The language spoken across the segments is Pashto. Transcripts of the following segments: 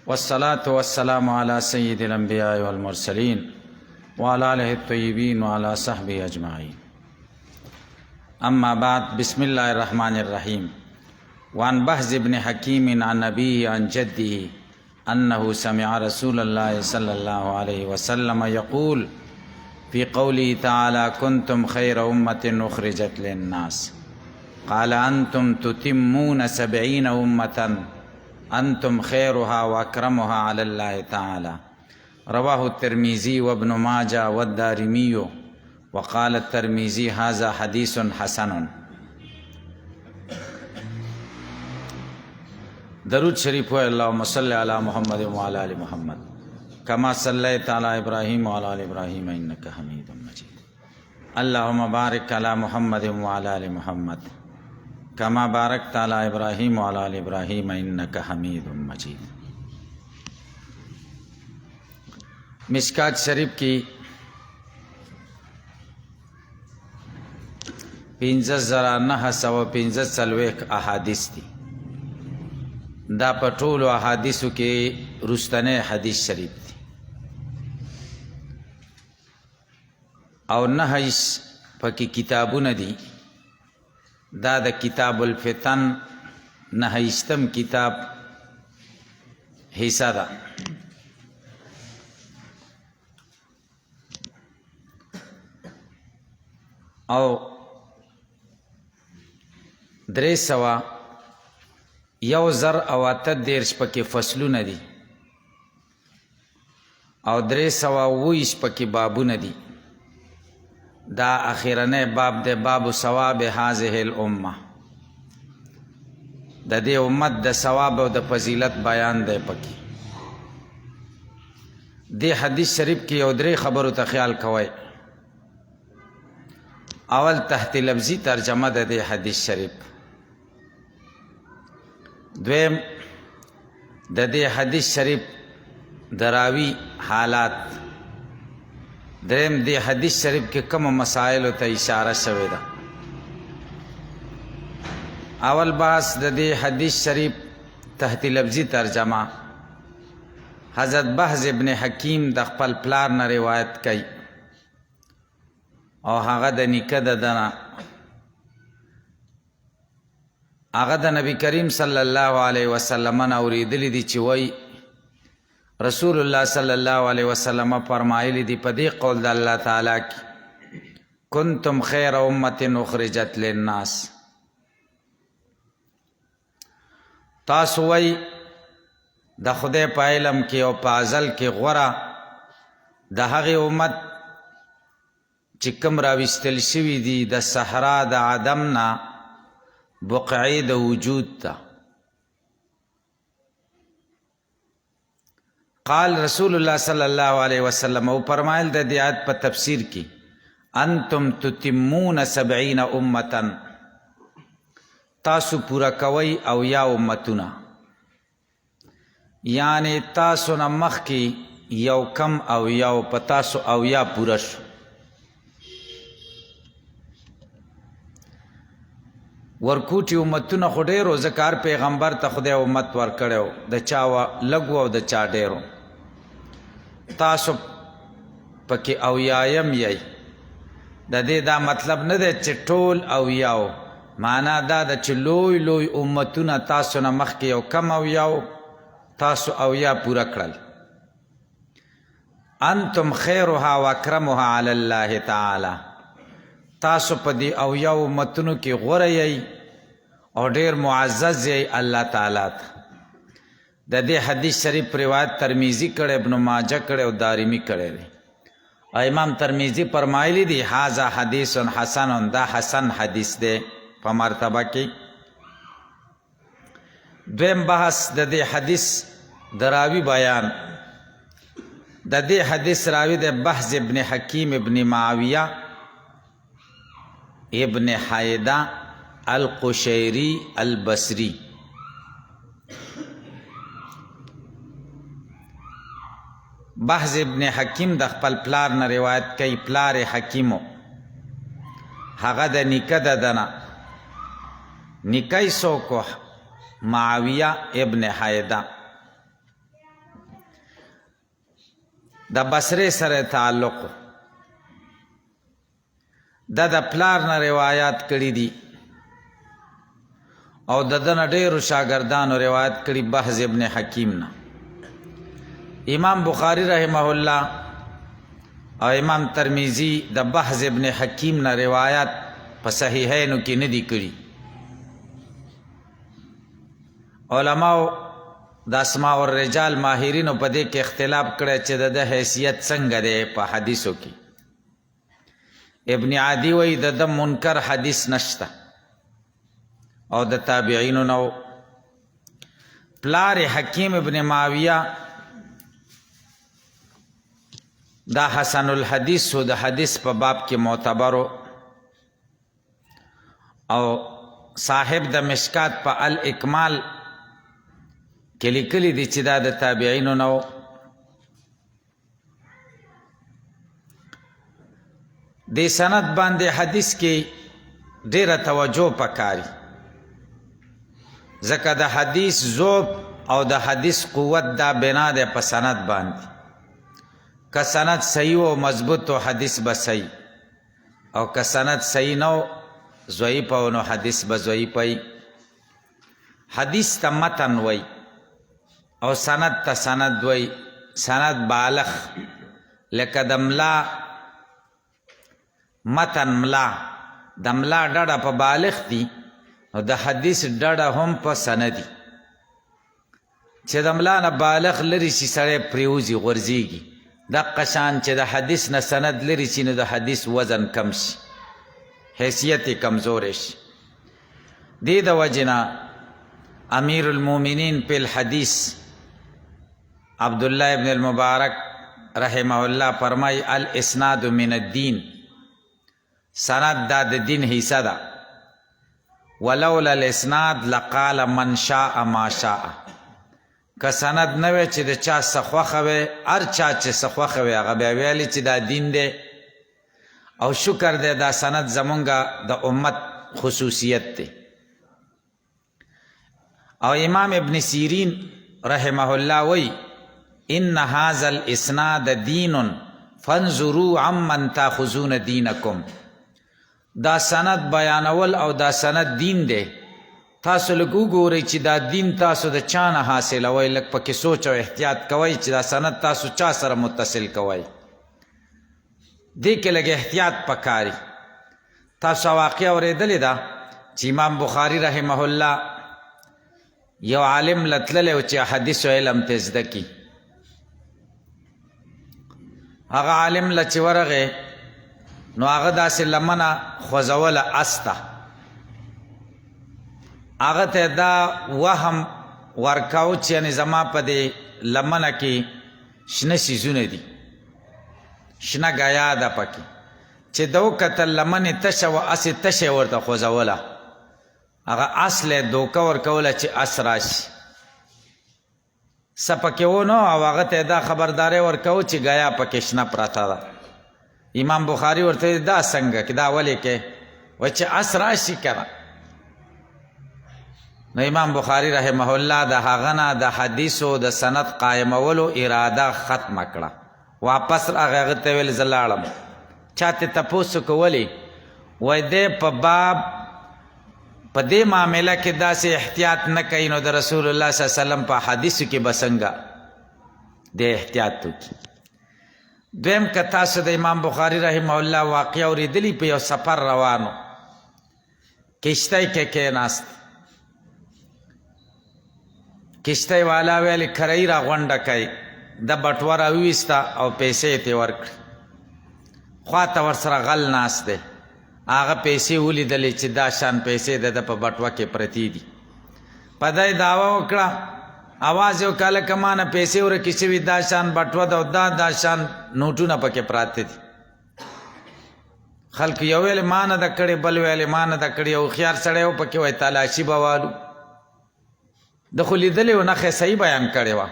والصلاة والسلام على سيد الأنبياء والمرسلين وعلى آله الطيبين وعلى صحبه أجمعين. أما بعد، بسم الله الرحمن الرحيم. وعن بهز بن حكيم عن أبيه عن جده أنه سمع رسول الله صلى الله عليه وسلم يقول في قوله تعالى: كنتم خير أمة أخرجت للناس، قال: أنتم تتمون 70 أمة أنتم خيرها وأكرمها على الله تعالى. رواه الترمذي وابن ماجه والدارمي، وقال الترمذي: هذا حديث حسن. درود شریف ہے: اللهم صل على محمد وعلى آل محمد كما صليت على إبراهيم وعلى آل إبراهيم إنك حميد مجيد. اللهم بارك على محمد وعلى آل محمد كما باركت على إبراهيم وعلى آل إبراهيم إنك حميد مجيد. مشکات شریف کی 15,945 احادیث دی. دا په ټولو احادیثو کې رستنی حدیث شریف دی او 9 پکې کتابونه دي. دا د کتاب الفتن 9 کتاب حصہ ده. او 338 پکې فصلونه دي او 320 پکې بابونه دي. دا اخیرنه باب ده، باب ثواب هذه الامه. د دې امت د ثواب او د فضیلت بیان دی پکې. دې حدیث شریف کې یو 3 خبرو ته خیال کوئ. اول تحت لفظی ترجمه ده دې حدیث شریف. دویم د دې حدیث شریف دراوی حالات. دریم دې حدیث شریف کې کوم مسائل ته اشاره شوې ده. اول بحث د دې حدیث شریف تحت لفظی ترجمه. حضرت بهز ابن حکیم د خپل پلار نه روایت کوي او هغه د نیکه ددنه هغه د نبی کریم صلی الله علیه وسلم نه اوریدلی دي چې وای رسول الله صلی الله علیه وسلم فرمایلی دي په دې قول د الله تعالی کې: کنتم خیر امه اخرجت للناس. تاسو وای د خدای په علم کې او په ازل کې غوره د هغې امت چې کوم راویستل شوي دي د صحرا د عدم نه بقعې د وجود ته. قال رسول الله صلی الله علیه وسلم او فرمایل د دې آیت په تفسیر کې: انتم تتمون 70 امه، تاسو پورا کوي او یا امتونه، یعنی تاسو نه مخکې یو کم او یو په تاسو او یا پورا شو. ورکوټي امتونه خو ډېرو، ذکر پیغمبر ته خدای امت ورکړی د چا لږ او د چا ډېرو. تاسو پکې اویایم یی. د دې دا مطلب نه دی چې ټول اویاو، معنا دا ده چې لوی لوی امتونه تاسو نه مخکې یو کم اویاو، تاسو اویا پوره کړل. انتم خیرها واکرمها علی الله تعالی، تاسو په دې اویاو امتونو کې غوره یی او ډېر معزز یی الله تعالی ته. د دې حدیث شریف روایت ترمذی کړی، ابن ماجه کړی او دارمی کړی دی. امام ترمذی فرمایلی دی: هذا حدیث حسن، دا حسن حدیث دی په مرتبه کې. دویم بحث د دې حدیث دراوی بیان. د دې حدیث راوی د بهز ابن حکیم ابن معاویه ابن حیدہ القشیری البصری. بهز ابن حکیم د خپل پلار نه روایت کوي. پلار حکیمو هغه د نیکه ددنه، نیکه یې څوک؟ معاویه ابن حیدہ. د بصرې سره تعلق دا د پلار نه روایات کړي دي او د ده نه ډېرو شاګردانو روایت کړي بهز ابن حکیم نه. امام بخاری رحمه الله او امام ترمیزی د بهز ابن حکیم نه روایات په صحیحینو کې نه دي کړي. علماو د اسماء الرجال ماهرینو په دې کې اختلاف کړی چې د حیثیت څنګه دی په حدیثو کې. ابن عادی وایي د ده منکر حدیث نشته او د تابعینو نو. پلار حکیم ابن معاویه دا حسن الحدیث و د حدیث په باب کې معتبرو او صاحب د مشکات په الاکمال کې لیکلي دي چې دا د تابعینو نو. دې سند باندې حدیث کې ډېره توجه پکاري ځکه د حدیث ذوب او د حدیث قوت دا بنا دی په سند باندې. که سند صحیح و مضبوط و حدیث به صحیح او که سند صحیح نو ضعیف و نو حدیث به ضعیف وي. حدیث ته متن وي او سند ته سند وي. سند بالغ لکه د ملا متن ملا د ملا ډډه په بالغ دي او د حدیث ډډه هم په سندي. چې د ملا نه بالغ لري شي سړی پریوزي غورځېږي. دقه شان چې د حدیث نه سند لري شي نو د حدیث وزن کم شي حیثیت یې کمزوری شي. دې د وجې نه امیر المؤمنین فی الحدیث عبدالله ابن المبارک رحمه الله فرمای الاسناد من الدین، سند دا د دین حصہ ده. ولولا الاسناد لقال من شاء ما شاء. که سند نه وی چې د چا څه خوښه وی هر چا چې څه خوښه وی هغه بیا ویلي چې دا دین دی او شکر دی دا سند زمونږ د امت خصوصیت دی. او امام ابن سیرین رحمه الله وی ان هذا الاسناد دین فانظروا عمن تاخذون دینکم. دا سند بیانول او دا سند دین دی. تاسو لږ وګورئ چې دا دین تاسو د چا نه حاصلوئ. لږ پکې سوچ او احتیاط کوئ چې دا سند تاسو چا سره متصل کوئ. دې کې لږ احتیاط پکاري. تاسو واقع اورېدلې ده چې امام بخاري رحمه الله یو عالم لتللی و چې حدیث و علم ته زده کي. هغه عالم له چې ورغی نو هغه داسې لمنه خوځوله اس ته. هغه ته دا وهم ورکاو چې یعنې زما په دې لمنه کې شنه څیزونه دي، شنه ګیا ده پکې. چې ده وکتل لمنې تشه وه هسې تشه ورته خوځوله. هغه اس له دوکه ورکوله چې اس راشي. څه پکې ونه او هغه ته دا خبرداری ورکوو چې ګیا پکې شنه پرته ده. امام بخاري ورته دا څنګه کې دا ولې کې وایي چې اس راشي که نه. نو امام بخاری رحمه الله د هغه نه د حدیثو د سند قایمولو اراده ختمه کړه. واپس راغی هغه ته ویل زه لاړم. چا ته تپوس وکړو ولې؟ وایي دی په باب په دې معامله کې داسې احتیاط نه کوي نو د رسول الله صلی الله علیه وسلم په حدیثو کې به څنګه دی احتیاط وکړي. دویم که تاسو د امام بخاری رحمه الله واقعه اورېدلي په یو سفر روانو کشتۍ کې کېناست. کشتۍ والا ویلې کرۍ را غونډه کوي. د بټوه راویسته او پیسې یې ترې ورکړې. خواته ورسره غل ناست دی. هغه پیسې ولیدلې چې دا شان پیسې د ده په بټوه کې پرتې دي. په دی دعوه وکړه، اواز یې وکړه لکه ما نه پیسې ورکې شوي، دا شان بټوه ده او دا شان نوټونه پکې پراته دي. خلکو یو ویلې ما نه ده کړې، بل ویلې ما نه ده کړې. یو هوښیار سړی و پکې وایي تلاشي به والو. د خو لیدلې و نښې صحیح بیان کړې وه.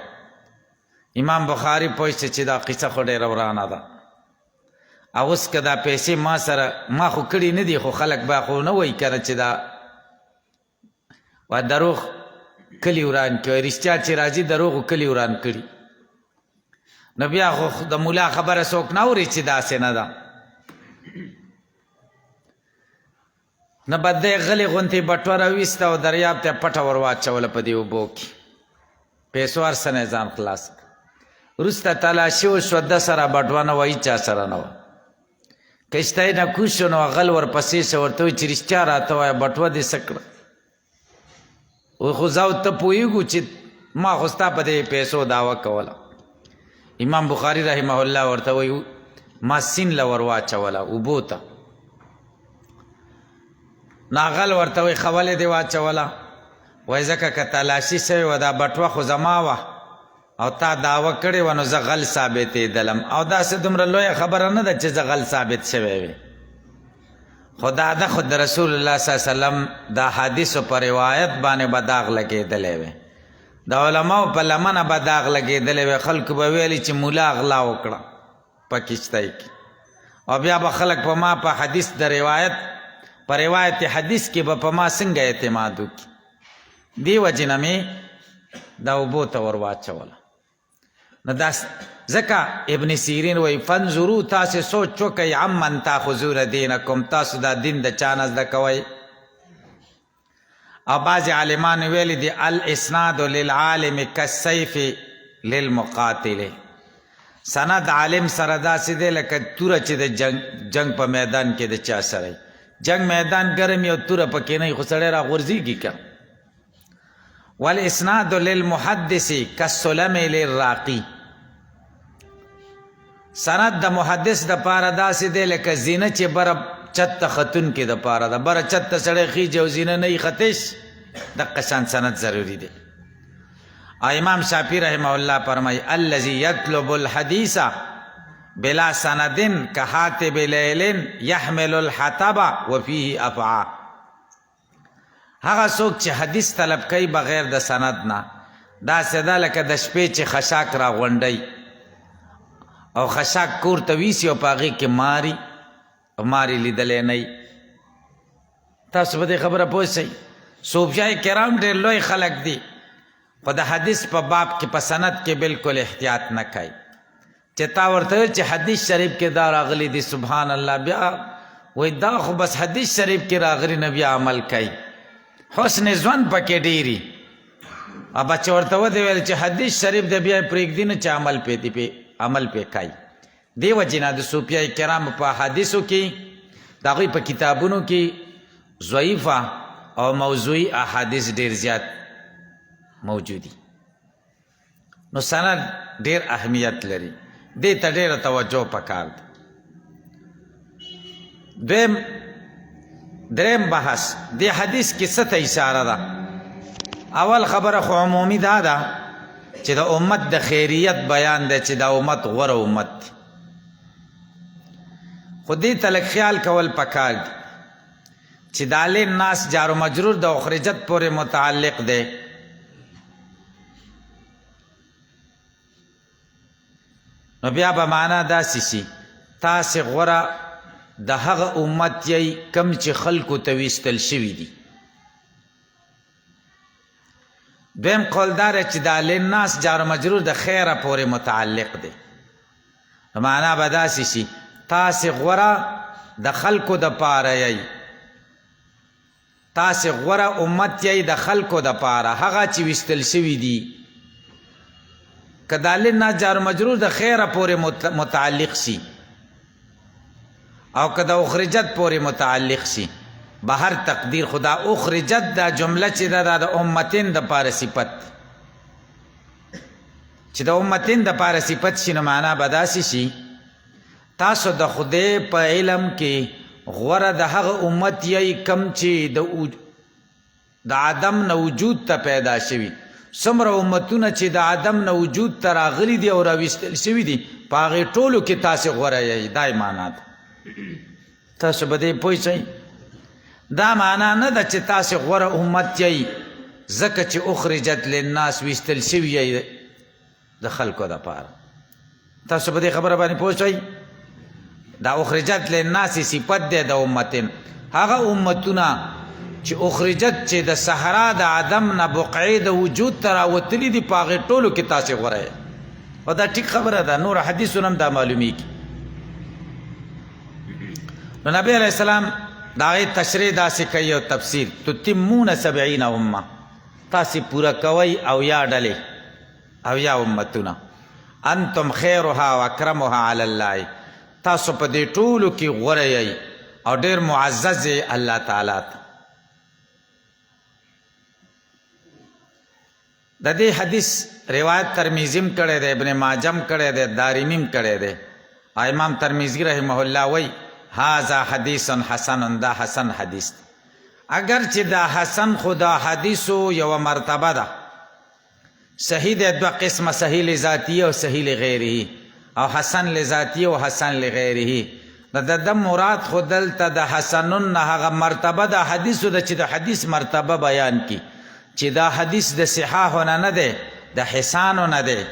امام بخاري پوه شو چې دا قصه خو ډېره ورانه ده. او اوس که دا پیسې ما سره ما خو کړي نه دي، خو خلک به خو نه وایي که نه چې دا دروغ کلي وران کړي. رښتیا چې راځي دروغو کلي وران کړي. نو بیا خو د مولا خبره څوک نه اوري چې داسې نه ده. نه به دی غلې غوندې بټوره ویسته او دریاب ته پټه ور واچوله په دې اوبو کې، پیسو هر څه نه ځان خلاص کړ. وروسته تلاشي وشوه، ده سره بټوه نه وه، هېچا سره نه وه. کشتۍ نه کوز شو نو غل ورپسې شه، ورته وایي چې رښتیا راته وایه بټوه دې څه کړه؟ وایي خو زه او ته پوهېږو چې ما خو ستا په دې پیسو دعوه کوله. امام بخاري رحمه الله ورته وایي ما سین له ور واچوله اوبو ته. ناغل ورته وایي ښه ولې دې واچوله؟ وایي ځکه که تلاشي شوې وه دا بټوه خو زما وه او تا دعوه کړې وه نو زه غل ثابتېدلم، او داسې دومره لویه خبره نه ده چې زه غل ثابت شوی وی. خو دا ده خو د رسول الله صلی الله علیه وسلم د حدیثو په روایت باندې به داغ لګېدلی وی، د علماو په لمنه به داغ لګېدلی وی. خلکو به ویلي چې مولا غلا وکړه په کشتۍ کې، او بیا به خلک په ما په حدیث د روایت په روایت حدیث کې به په ما څنګه اعتماد وکړي. دې وجې نه مې دا اوبو ته ور واچوله. نو دا ځکه ابن سیرین وایي فانظرو، تاسې سوچ وکئ عمن تاخذون دینکم، تاسو دا دین د چا نه زده کوئ. او بعضې عالمانو ویلي دي الاسناد للعالم کالسیف للمقاتل، سند عالم سره داسې دی لکه توره چې د جنگ په میدان کې د چا سره جنگ میدان ګرم یو توره پکې نه وي خو سړی راغورځېږي که. والاسناد للمحدث کالسلم للراقي، سند د محدث د پاره داسې دی لکه زینه چې بره چت ته ختون کې د پاره ده، بره چت ته سړی خیجي او زینه نه یې ختش، دقه شان سند ضروري دی. او امام شافعي رحمه الله فرمایي الذي يطلب الحديث بلا سند كحاتب ليل يحمل الحطب وفيه افعى، هغه څوک چې حدیث طلب کوي بغیر د سند نه داسې ده لکه د شپې چې خشاک را غونډی او خشاک کور ته ویسي او په هغې کې ماري لیدلی نه وي. تاسو په دې خبره پوه شئ. صوفیای کرام ډېر لوی خلک دي، خو د حدیث په باب کې په سند کې بالکل احتیاط نه کوي. چې تا ورته ویل چې حدیث شریف کې دا راغلی دی سبحان الله، بیا وایي دا خو بس حدیث شریف کې راغلی نه، بیا عمل کوي. حسن ژوند پکې ډېري، او بچه ورته ودې ویل چې حدیث شریف د بیا یې پرېږدي نه چې عمل پې کوي. دې وجې نه د صوفیای کرامو په حدیثو کې د هغوی په کتابونو کې ضعیفه او موضوعي احادیث ډېر زیات موجودي. نو سند ډېر اهمیت لري، دې ته ډېره توجه پکار ده. دریم بحث دې حدیث کې څه ته اشاره ده؟ اول خبره خو عمومي دا ده چې د امت د خیریت بیان دی چې دا امت غوره امت دی، خو دې ته لږ خیال کول پکار دي چې د علی الناس جار و مجرور د اخرجت پورې متعلق دی. نو بیا به معنا داسې شي تاسې غوره د هغه امت یې کم چې خلکو ته ویستل شوي دي. دویم قول دا دی چې د للناس جار و مجرور د خیره پورې متعلق دی. معنا به داسې شي تاسې غوره د خلکو د پاره یې، تاسې غوره امت یې د خلکو د پاره هغه چې ویستل شوي دي. که د للناس جار و مجرور د خیره پورې متعلق شي او که د اخرجت پورې متعلق شي، به هر تقدیر خدا اخرجت دا جمله چې دا د امتین د پاره صفت، چې د امتین د پاره صفت شي نو معنا به داسې شي تاسو د خدای په علم کې غوره د هغه امت یې کم چې د عدم نه وجود ته پیدا شوي. څومره امتونه چې د عدم نه وجود ته راغلي دي او راویستل شوي دي په هغې ټولو کې تاسې غوره یې، دا یې معنا ده. تاسو به دې پوه شئ. دا معنا نه ده چې تاسې غوره امت یې ځکه چې اخرجت للناس ویستل شوي یې د خلکو دپاره. تاسو په دې خبره باندې پوه شئ. دا اخرجت للناس صفت دی د امتین، هغه امتونه چې اخرجت چې د صحرا د عدم نه بقعې د وجود ته راوتلي دي په هغې ټولو کې تاسې غوره یې. او دا ټیک خبره ده، نور حدیثونه هم دا معلومیږي. نو نبی علیہ السلام دا غي تشریح داسې کوي او تفسیر، تتمون 70 امه، تاسې پوره کوئ او یا ډلې او یا امتونه، انتم خیرها و اکرمها علی الله، تاسو په دې ټولو کې غوره یئ او ډېر معزز یې الله تعالی ته. د دې حدیث روایت ترمیزیم کړی دی، ابن ماجم کړی دی، دارمیم کړی دی. امام ترمیزی رحمه الله وی هذا حدیث حسن، دا حسن حدیث دی. اگر چې دا حسن خدا حدیثو یو مرتبه ده، صحیح دی، دو قسمه، صحیح لذاتیه او صحیح لغیره، او حسن لذاتیه او حسن لغیره. د مراد خو دلته د حسنون نه هغه مرتبه د حدیثو ده چې د حدیث مرتبه بیان کی، چې دا حدیث د صحاحونه نه دی، د حسانو نه دی.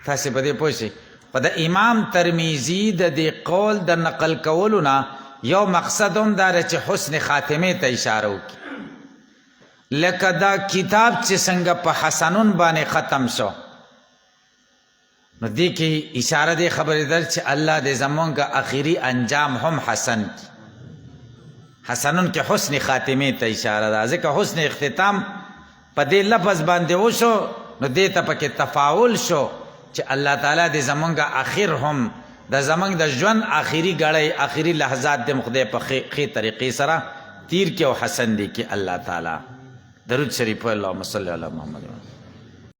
تاسې په دې پوه شئ. په د امام ترمیزی د دې قول د نقل کولو نه یو مقصد هم دا چې حسن خاتمې ته اشاره وکړي، لکه دا کتاب چې څنګه په حسنون باندې ختم شو، نو دې کې اشاره دې خبرې در چې الله دې زمونږ اخري انجام هم حسن کی. حسنون کې حسن خاتمې ته اشاره ده، ځکه حسن اختتام په دې لفظ باندې وشو، نو دې ته پکې تفاعل شو چې الله تعالی دې زمونږ اخر هم د زمونږ د ژوند آخري ګړی، آخري لحظات د خدای په ښې طریقې سره تیر کې او حسن دې کې الله تعالی. درود شریف اللهم صل علی محمد.